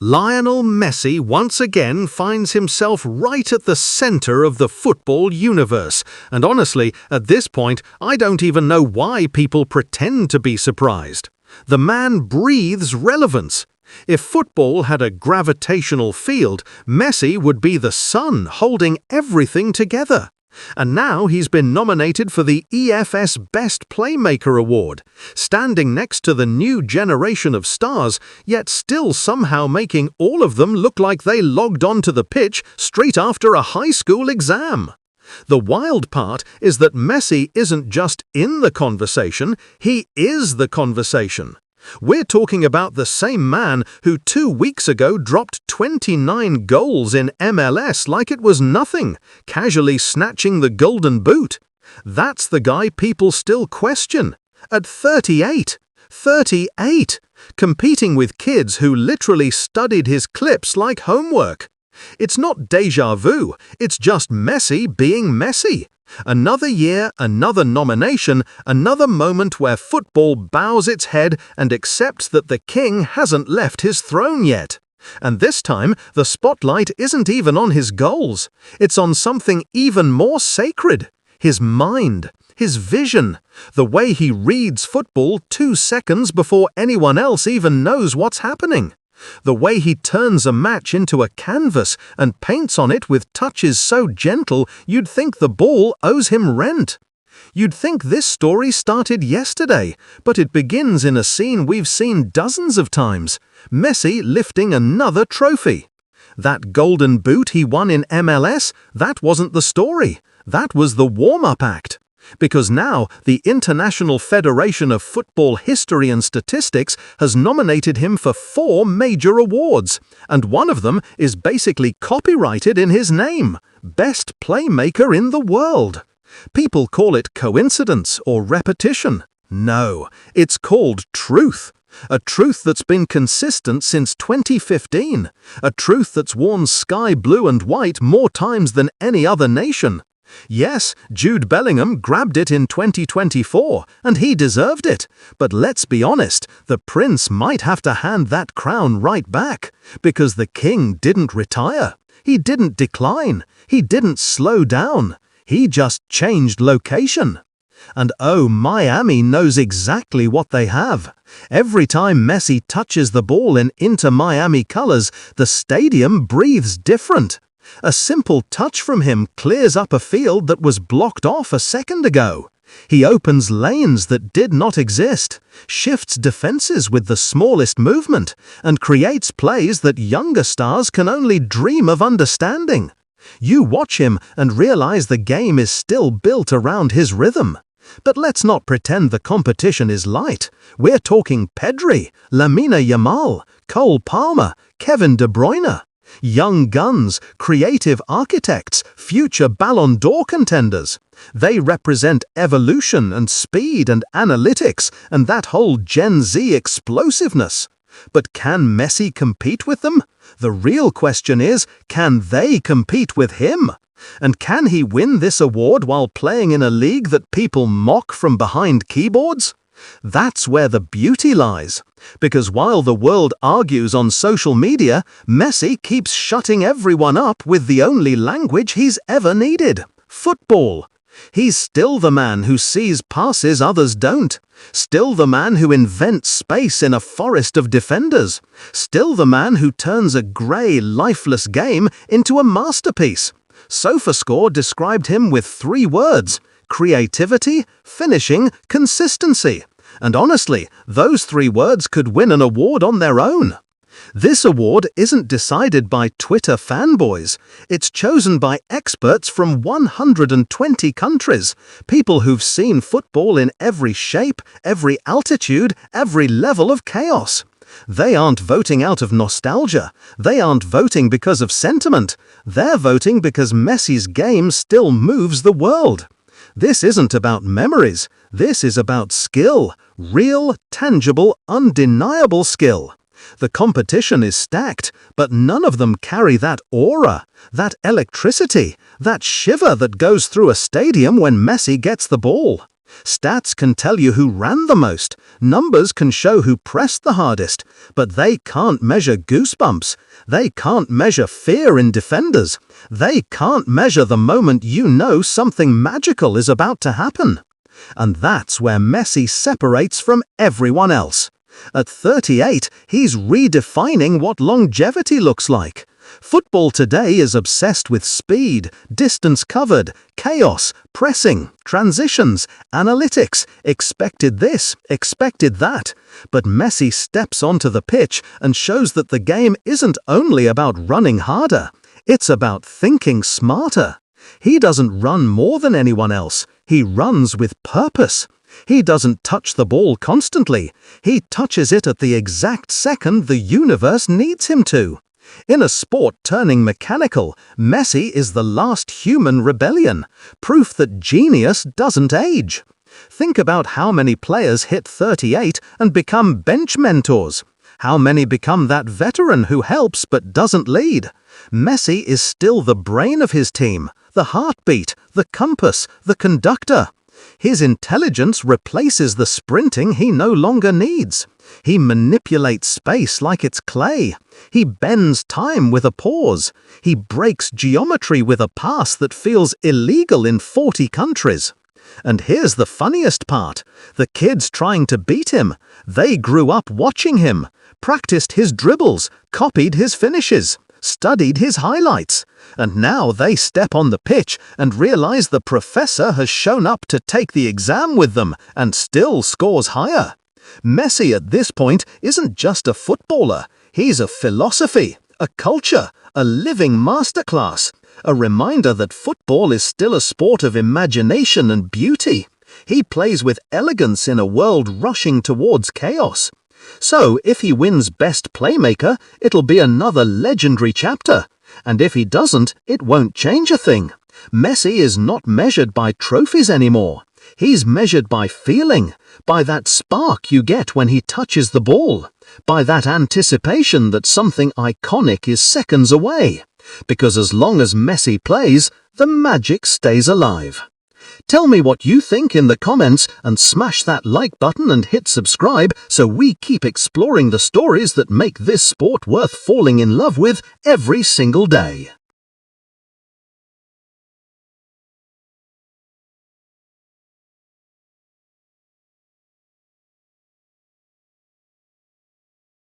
Lionel Messi once again finds himself right at the center of the football universe, and honestly, at this point, I don't even know why people pretend to be surprised. The man breathes relevance. If football had a gravitational field, Messi would be the sun holding everything together. And now he's been nominated for the EFS Best Playmaker Award, standing next to the new generation of stars, yet still somehow making all of them look like they logged onto the pitch straight after a high school exam. The wild part is that Messi isn't just in the conversation, he is the conversation. We're talking about the same man who 2 weeks ago dropped 29 goals in MLS like it was nothing, casually snatching the golden boot. That's the guy people still question. At 38, competing with kids who literally studied his clips like homework. It's not déjà vu, it's just Messi being Messi. Another year, another nomination, another moment where football bows its head and accepts that the king hasn't left his throne yet. And this time, the spotlight isn't even on his goals. It's on something even more sacred. His mind, his vision, the way he reads football 2 seconds before anyone else even knows what's happening. The way he turns a match into a canvas and paints on it with touches so gentle you'd think the ball owes him rent. You'd think this story started yesterday, but it begins in a scene we've seen dozens of times. Messi lifting another trophy. That golden boot he won in MLS, that wasn't the story. That was the warm-up act. Because now the International Federation of Football History and Statistics has nominated him for 4 major awards, and one of them is basically copyrighted in his name, Best Playmaker in the World. People call it coincidence or repetition. No, it's called truth. A truth that's been consistent since 2015. A truth that's worn sky blue and white more times than any other nation. Yes, Jude Bellingham grabbed it in 2024, and he deserved it. But let's be honest, the prince might have to hand that crown right back, because the king didn't retire. He didn't decline. He didn't slow down. He just changed location. And oh, Miami knows exactly what they have. Every time Messi touches the ball in Inter Miami colors, the stadium breathes different. A simple touch from him clears up a field that was blocked off a second ago. He opens lanes that did not exist, shifts defenses with the smallest movement, and creates plays that younger stars can only dream of understanding. You watch him and realize the game is still built around his rhythm. But let's not pretend the competition is light. We're talking Pedri, Lamine Yamal, Cole Palmer, Kevin De Bruyne. Young guns, creative architects, future Ballon d'Or contenders. They represent evolution and speed and analytics and that whole Gen Z explosiveness. But can Messi compete with them? The real question is, can they compete with him? And can he win this award while playing in a league that people mock from behind keyboards? That's where the beauty lies. Because while the world argues on social media, Messi keeps shutting everyone up with the only language he's ever needed: football. He's still the man who sees passes others don't. Still the man who invents space in a forest of defenders. Still the man who turns a grey, lifeless game into a masterpiece. SofaScore described him with 3 words: creativity, finishing, consistency. And honestly, those 3 words could win an award on their own. This award isn't decided by Twitter fanboys. It's chosen by experts from 120 countries, people who've seen football in every shape, every altitude, every level of chaos. They aren't voting out of nostalgia. They aren't voting because of sentiment. They're voting because Messi's game still moves the world. This isn't about memories. This is about skill. Real, tangible, undeniable skill. The competition is stacked, but none of them carry that aura, that electricity, that shiver that goes through a stadium when Messi gets the ball. Stats can tell you who ran the most, numbers can show who pressed the hardest, but they can't measure goosebumps, they can't measure fear in defenders, they can't measure the moment you know something magical is about to happen. And that's where Messi separates from everyone else. At 38, he's redefining what longevity looks like. Football today is obsessed with speed, distance covered, chaos, pressing, transitions, analytics, expected this, expected that. But Messi steps onto the pitch and shows that the game isn't only about running harder, it's about thinking smarter. He doesn't run more than anyone else, he runs with purpose. He doesn't touch the ball constantly, he touches it at the exact second the universe needs him to. In a sport turning mechanical, Messi is the last human rebellion, proof that genius doesn't age. Think about how many players hit 38 and become bench mentors. How many become that veteran who helps but doesn't lead? Messi is still the brain of his team, the heartbeat, the compass, the conductor. His intelligence replaces the sprinting he no longer needs. He manipulates space like it's clay. He bends time with a pause. He breaks geometry with a pass that feels illegal in 40 countries. And here's the funniest part. The kids trying to beat him, they grew up watching him, practiced his dribbles, copied his finishes, studied his highlights, and now they step on the pitch and realize the professor has shown up to take the exam with them and still scores higher. Messi at this point isn't just a footballer, he's a philosophy, a culture, a living masterclass, a reminder that football is still a sport of imagination and beauty. He plays with elegance in a world rushing towards chaos. So, if he wins Best Playmaker, it'll be another legendary chapter. And if he doesn't, it won't change a thing. Messi is not measured by trophies anymore. He's measured by feeling, by that spark you get when he touches the ball, by that anticipation that something iconic is seconds away. Because as long as Messi plays, the magic stays alive. Tell me what you think in the comments and smash that like button and hit subscribe so we keep exploring the stories that make this sport worth falling in love with every single day.